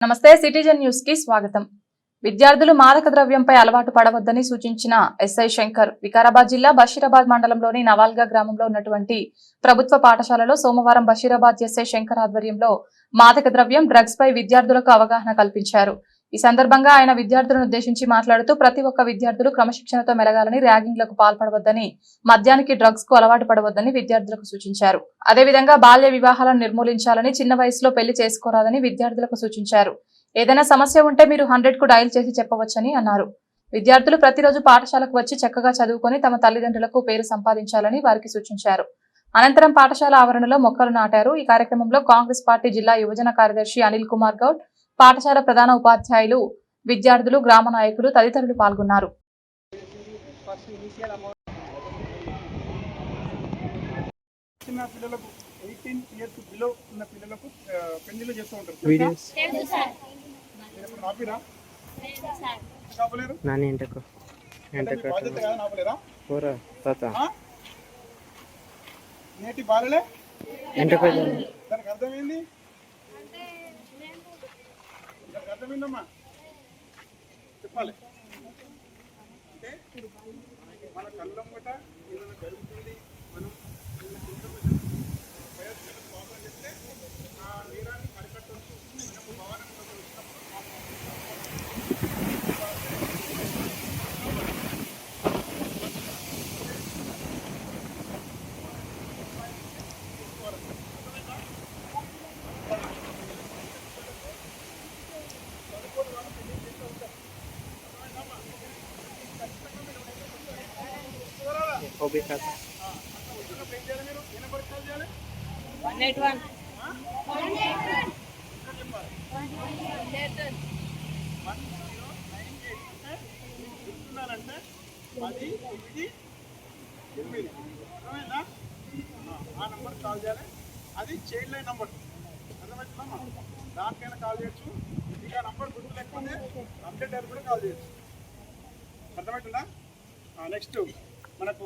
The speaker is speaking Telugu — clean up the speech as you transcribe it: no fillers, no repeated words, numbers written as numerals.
నమస్తే సిటిజన్ న్యూస్ కి స్వాగతం. విద్యార్థులు మాదక ద్రవ్యంపై అలవాటు పడవద్దని సూచించిన ఎస్ఐ శంకర్ వికారాబాద్ జిల్లా బషీరాబాద్ మండలంలోని నవాల్గా గ్రామంలో ఉన్నటువంటి ప్రభుత్వ పాఠశాలలో సోమవారం బషీరాబాద్ ఎస్ఐ శంకర్ ఆధ్వర్యంలో మాదక ద్రవ్యం డ్రగ్స్ పై విద్యార్థులకు అవగాహన కల్పించారు. ఈ సందర్భంగా ఆయన విద్యార్థులను ఉద్దేశించి మాట్లాడుతూ ప్రతి ఒక్క విద్యార్థులు క్రమశిక్షణతో మెలగాలని, ర్యాగింగ్లకు పాల్పడవద్దని, మద్యానికి డ్రగ్స్ కు అలవాటు పడవద్దని విద్యార్థులకు సూచించారు. అదేవిధంగా బాల్య వివాహాలను నిర్మూలించాలని, చిన్న వయసులో పెళ్లి చేసుకోరాదని విద్యార్థులకు సూచించారు. ఏదైనా సమస్య ఉంటే మీరు 100 కు డయల్ చేసి చెప్పవచ్చని అన్నారు. విద్యార్థులు ప్రతిరోజు పాఠశాలకు వచ్చి చక్కగా చదువుకొని తమ తల్లిదండ్రులకు పేరు సంపాదించాలని వారికి సూచించారు. అనంతరం పాఠశాల ఆవరణలో మొక్కలు నాటారు. ఈ కార్యక్రమంలో కాంగ్రెస్ పార్టీ జిల్లా యువజన కార్యదర్శి అనిల్ కుమార్ గౌడ్, పాఠశాల ప్రధాన ఉపాధ్యాయులు, విద్యార్థులు, గ్రామ నాయకులు తదితరులు పాల్గొన్నారు. నేటి బాలలే దానికి అర్థమైంది. అర్థమైందమ్మా చెప్పాలి. అంటే మన కళ్ళమ్మట ఏదైనా జరుగుతుంది, మనం కోపం చెప్తే ఆ నేరాన్ని అరికట్టవచ్చు. మనకు భవనం చెప్తున్నారంటే 10, 9, 8 అర్థమైందా? ఆ నంబర్ కాల్ చేయాలి. అది చైల్డ్ లైన్ నంబర్. అర్థమవుతుందమ్మా? దానికైనా కాల్ చేయొచ్చు. ఇక నంబర్ గుర్తు లేకపోతే అప్డేట్ కూడా కాల్ చేయొచ్చు. అర్థమవుతుందా? నెక్స్ట్ మనకు